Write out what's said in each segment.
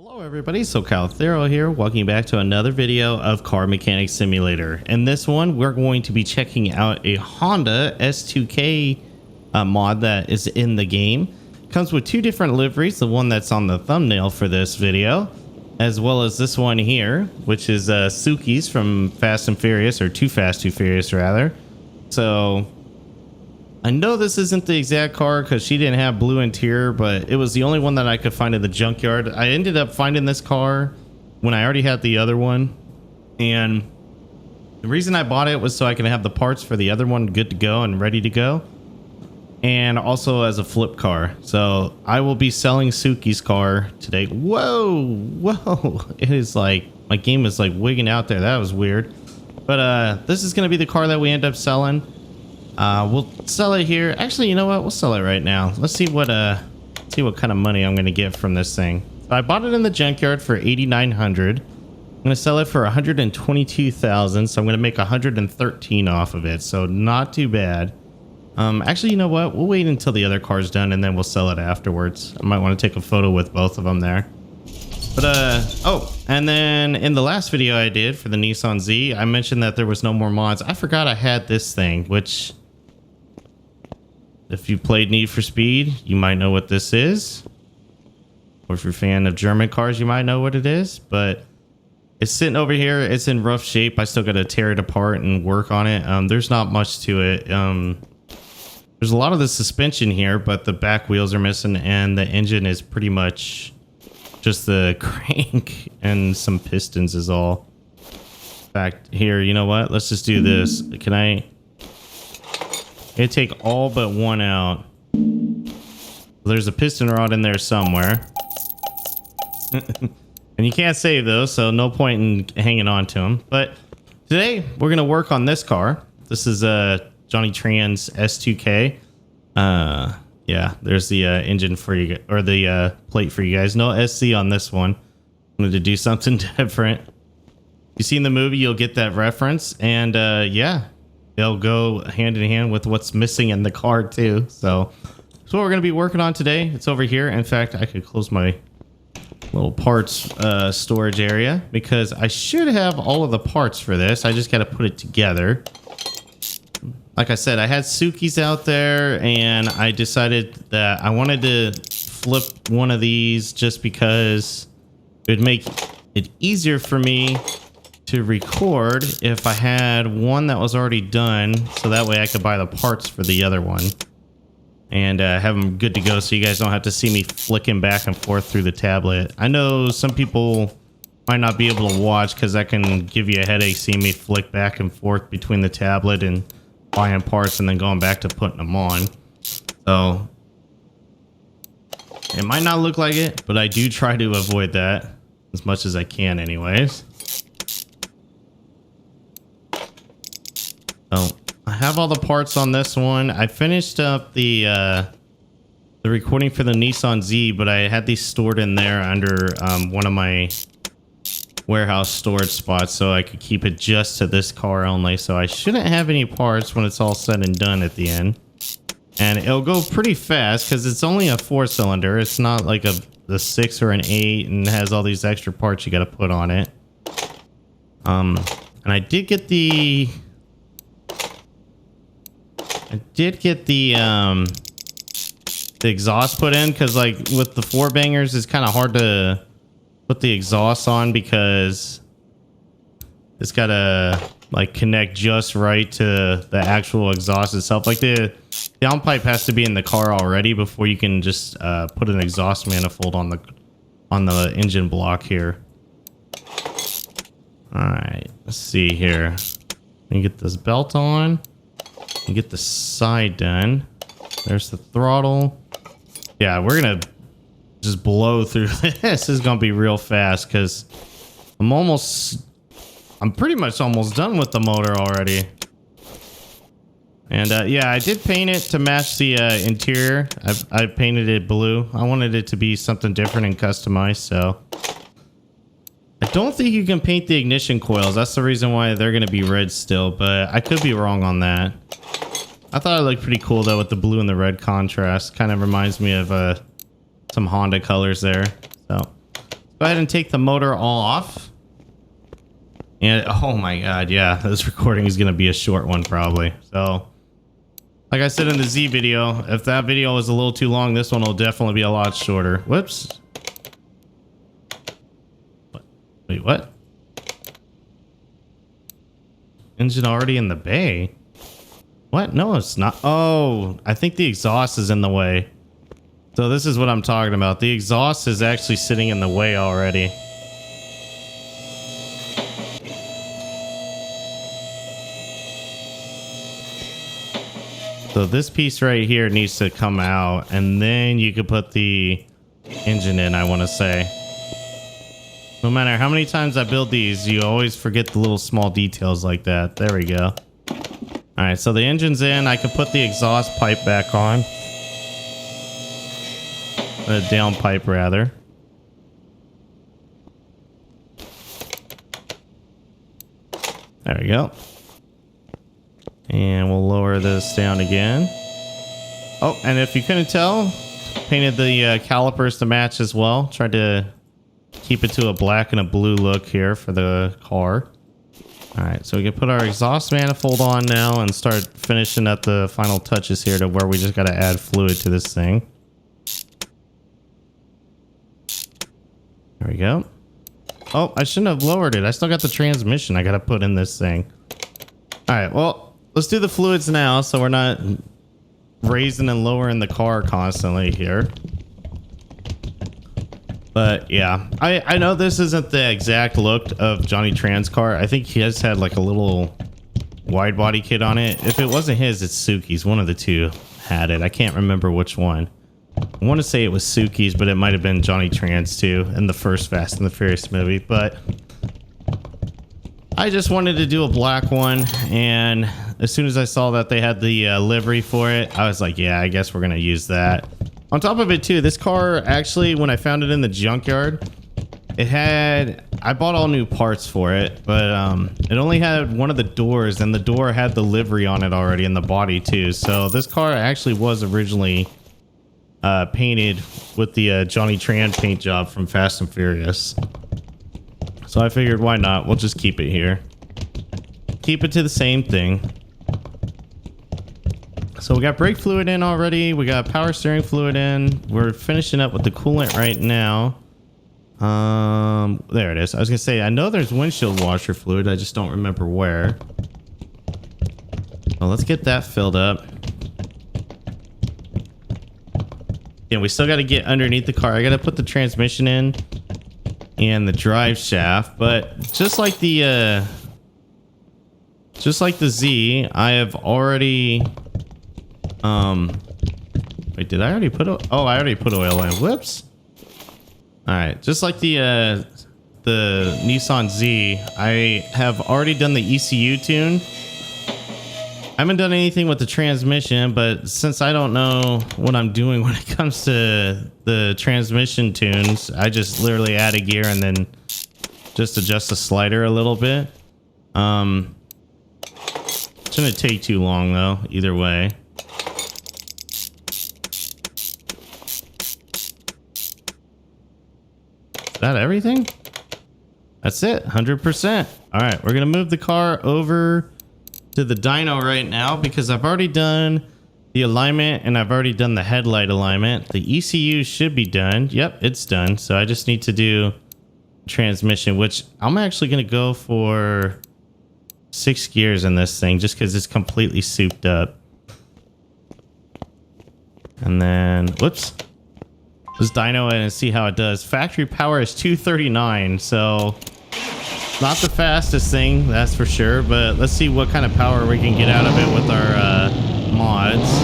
Hello everybody, socalthero here. Welcome back to another video of Car Mechanic Simulator. In this one, we're going to be checking out a Honda S2K mod that is in the game. Comes with two different liveries, the one that's on the thumbnail for this video, as well as this one here, which is Suki's from Fast and Furious, or Too Fast, Too Furious rather. So I know this isn't the exact car because she didn't have blue interior, but it was the only one that I could find in the junkyard. I ended up finding this car when I already had the other one, and the reason I bought it was so I can have the parts for the other one good to go and ready to go, and also as a flip car. So I will be selling Suki's car today. Whoa, it is like my game is like wigging out there. That was weird, but this is going to be the car that we end up selling. We'll sell it here. Actually, you know what? We'll sell it right now. Let's see what kind of money I'm going to get from this thing. So I bought it in the junkyard for $8,900. I'm going to sell it for $122,000. So I'm going to make $113 off of it. So not too bad. Actually, you know what? We'll wait until the other car's done and then we'll sell it afterwards. I might want to take a photo with both of them there. But oh, and then in the last video I did for the Nissan Z, I mentioned that there was no more mods. I forgot I had this thing, which if you played Need for Speed, you might know what this is. Or if you're a fan of German cars, you might know what it is. But it's sitting over here. It's in rough shape. I still got to tear it apart and work on it. There's not much to it. There's a lot of the suspension here, but the back wheels are missing, and the engine is pretty much just the crank and some pistons is all. In fact, here, you know what? Let's just do this. Can I take all but one out? There's a piston rod in there somewhere. And you can't save those, so no point in hanging on to them. But today, we're going to work on this car. This is Johnny Tran's S2K. Yeah, there's the engine for you, or the plate for you guys. No SC on this one. Wanted to do something different. You seen the movie, you'll get that reference, and yeah, they'll go hand in hand with what's missing in the car too. So that's what we're gonna be working on today. It's over here. In fact, I could close my little parts storage area because I should have all of the parts for this. I just got to put it together. Like I said, I had Suki's out there, and I decided that I wanted to flip one of these just because it would make it easier for me to record if I had one that was already done, so that way I could buy the parts for the other one and have them good to go, so you guys don't have to see me flicking back and forth through the tablet. I know some people might not be able to watch because that can give you a headache seeing me flick back and forth between the tablet and buying parts and then going back to putting them on. So it might not look like it, but I do try to avoid that as much as I can anyways. So I have all the parts on this one. I finished up the recording for the Nissan Z, but I had these stored in there under one of my warehouse storage spots so I could keep it just to this car only. So I shouldn't have any parts when it's all said and done at the end, and it'll go pretty fast because it's only a 4-cylinder. It's not like the 6 or an 8 and has all these extra parts you got to put on it. And I did get the exhaust put in because, like, with the 4-bangers, it's kind of hard to put the exhaust on because it's gotta like connect just right to the actual exhaust itself. Like the downpipe has to be in the car already before you can just put an exhaust manifold on the engine block here. All right, let's see here. Let me get this belt on and get the side done. There's the throttle. Yeah, we're gonna just blow through this. This is gonna be real fast because I'm pretty much almost done with the motor already. And yeah, I did paint it to match the interior. I painted it blue. I wanted it to be something different and customized. So I don't think you can paint the ignition coils. That's the reason why they're gonna be red still, but I could be wrong on that. I thought it looked pretty cool though with the blue and the red contrast. Kind of reminds me of some Honda colors there. So go ahead and take the motor all off. And oh my god, yeah, this recording is going to be a short one probably. So, like I said in the Z video, if that video was a little too long, this one will definitely be a lot shorter. Whoops. Wait, what? Engine already in the bay? What? No, it's not. Oh, I think the exhaust is in the way. So this is what I'm talking about. The exhaust is actually sitting in the way already. So this piece right here needs to come out, and then you could put the engine in, I want to say. No matter how many times I build these, you always forget the little small details like that. There we go. All right, so the engine's in. I can put the exhaust pipe back on. The down pipe, rather. There we go. And we'll lower this down again. Oh, and if you couldn't tell, painted the calipers to match as well. Tried to keep it to a black and a blue look here for the car. All right, so we can put our exhaust manifold on now and start finishing up the final touches here to where we just got to add fluid to this thing. There we go. Oh, I shouldn't have lowered it. I still got the transmission I got to put in this thing. All right, well, let's do the fluids now so we're not raising and lowering the car constantly here. But yeah, I know this isn't the exact look of Johnny Tran's car. I think he has had like a little wide body kit on it. If it wasn't his, it's Suki's. One of the two had it. I can't remember which one. I want to say it was Suki's, but it might have been Johnny Tran's too in the first Fast and the Furious movie. But I just wanted to do a black one, and as soon as I saw that they had the livery for it, I was like, yeah, I guess we're gonna use that. On top of it too, this car actually, when I found it in the junkyard, I bought all new parts for it, but it only had one of the doors, and the door had the livery on it already in the body too. So this car actually was originally painted with the Johnny Tran paint job from Fast and Furious. So I figured, why not? We'll just keep it here. Keep it to the same thing. So we got brake fluid in already. We got power steering fluid in. We're finishing up with the coolant right now. There it is. I was gonna say, I know there's windshield washer fluid. I just don't remember where. Well, let's get that filled up. Yeah, we still got to get underneath the car. I got to put the transmission in and the drive shaft, but just like the Z, I have already wait, did I already put I already put oil in. Whoops. All right, just like the Nissan Z, I have already done the ECU tune. I haven't done anything with the transmission, but since I don't know what I'm doing when it comes to the transmission tunes, I just literally add a gear and then just adjust the slider a little bit. Shouldn't take too long though, either way. Is that everything? That's it, 100%. All right, we're gonna move the car over to the dyno right now because I've already done the alignment and I've already done the headlight alignment. The ECU should be done. Yep, it's done. So I just need to do transmission, which I'm actually going to go for 6 gears in this thing just because it's completely souped up. And then, whoops. Let's dyno it and see how it does. Factory power is 239, so not the fastest thing, that's for sure, but let's see what kind of power we can get out of it with our mods.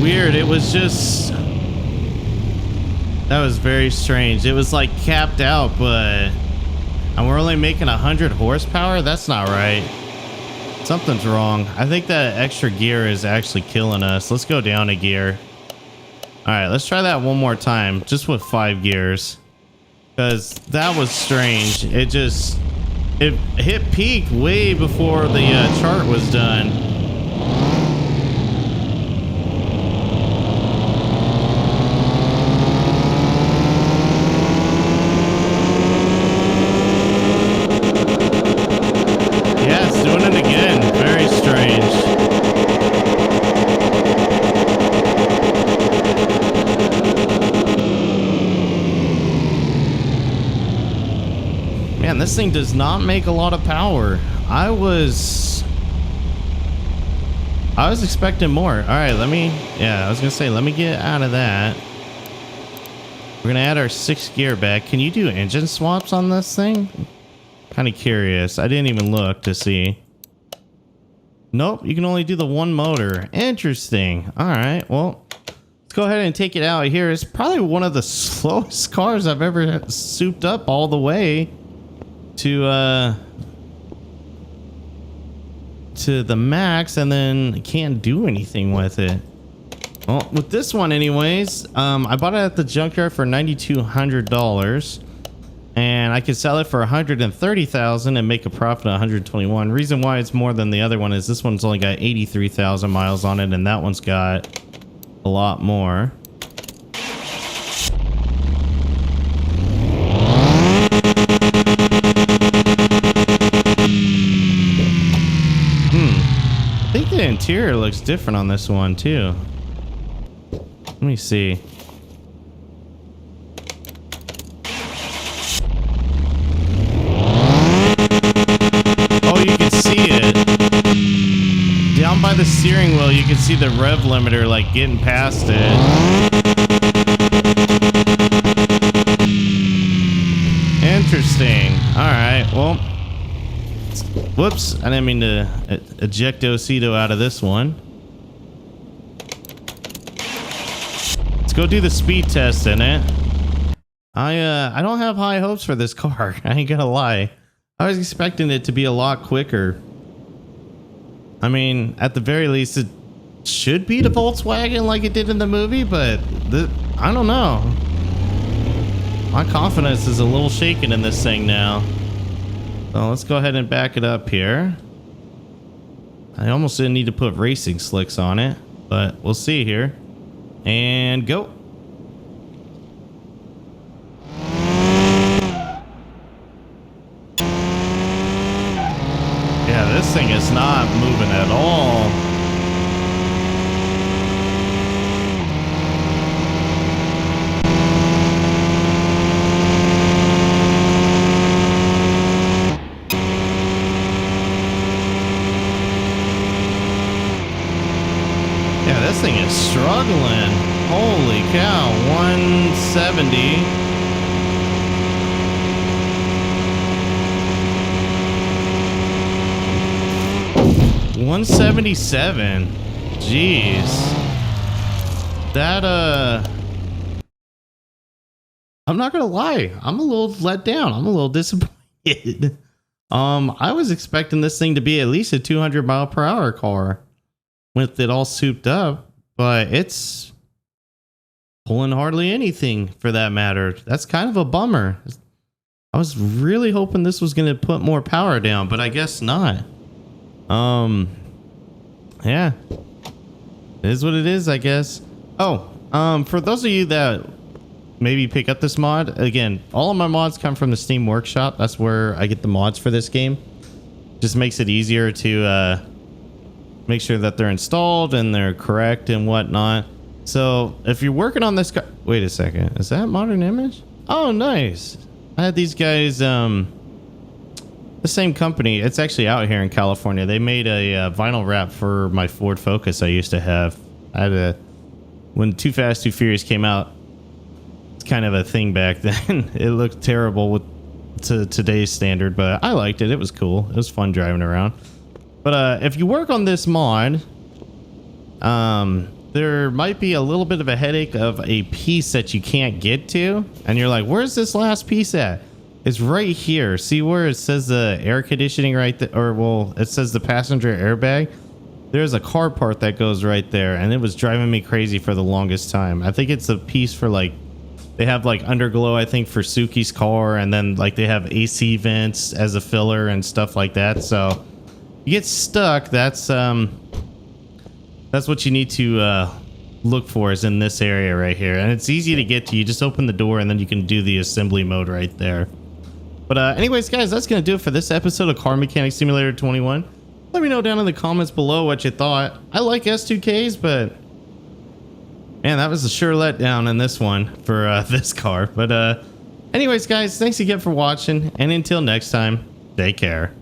Weird, it was just... That was very strange. It was like capped out, but... And we're only making 100 horsepower? That's not right. Something's wrong. I think that extra gear is actually killing us. Let's go down a gear. All right, let's try that one more time, just with 5 gears. Because that was strange. It hit peak way before the chart was done. Yeah, it's doing it again. Very strange. Man, this thing does not make a lot of power. I was expecting more. All right, let me get out of that. We're gonna add our 6th gear back. Can you do engine swaps on this thing? Kind of curious. I didn't even look to see. Nope, you can only do the one motor. Interesting. All right, well, let's go ahead and take it out here. It's probably one of the slowest cars I've ever souped up all the way to the max, and then can't do anything with it. Well, with this one anyways, I bought it at the junkyard for $9,200, and I could sell it for $130,000 and make a profit of $121. Reason why it's more than the other one is this one's only got 83,000 miles on it, and that one's got a lot more. I think the interior looks different on this one too. Let me see. Oh, you can see it. Down by the steering wheel, you can see the rev limiter like getting past it. Interesting. All right, well, whoops, I didn't mean to eject Ojito out of this one. Let's go do the speed test in it. I don't have high hopes for this car. I ain't gonna lie. I was expecting it to be a lot quicker. I mean, at the very least, it should beat a Volkswagen like it did in the movie, but I don't know. My confidence is a little shaken in this thing now. So let's go ahead and back it up here. I almost didn't need to put racing slicks on it, but we'll see here. And go. Yeah, this thing is not moving at all. Yeah, this thing is struggling. Holy cow, 170. $177. Jeez. That I'm not gonna lie, I'm a little let down. I'm a little disappointed. I was expecting this thing to be at least a 200 mile per hour car with it all souped up, but it's pulling hardly anything for that matter. That's kind of a bummer. I was really hoping this was going to put more power down, but I guess not. Yeah, it is what it is, I guess. Oh, for those of you that maybe pick up this mod, again, all of my mods come from the Steam Workshop. That's where I get the mods for this game. Just makes it easier to make sure that they're installed and they're correct and whatnot. So if you're working on this car, wait a second, is that Modern Image? Oh, nice. I had these guys, the same company. It's actually out here in California. They made a vinyl wrap for my Ford Focus I used to have. I had when Too Fast, Too Furious came out, it's kind of a thing back then. It looked terrible to today's standard, but I liked it. It was cool. It was fun driving around. But if you work on this mod, there might be a little bit of a headache of a piece that you can't get to, and you're like, where's this last piece at? is right here. See where it says the air conditioning right there? Or, well, it says the passenger airbag. There's a car part that goes right there, and it was driving me crazy for the longest time. I think it's a piece for, like, they have, like, underglow, I think, for Suki's car, and then, like, they have AC vents as a filler and stuff like that. So, you get stuck, that's what you need to look for, is in this area right here. And it's easy to get to. You just open the door, and then you can do the assembly mode right there. But anyways, guys, that's going to do it for this episode of Car Mechanic Simulator 21. Let me know down in the comments below what you thought. I like S2Ks, but man, that was a sure letdown in this one for this car. But anyways, guys, thanks again for watching. And until next time, take care.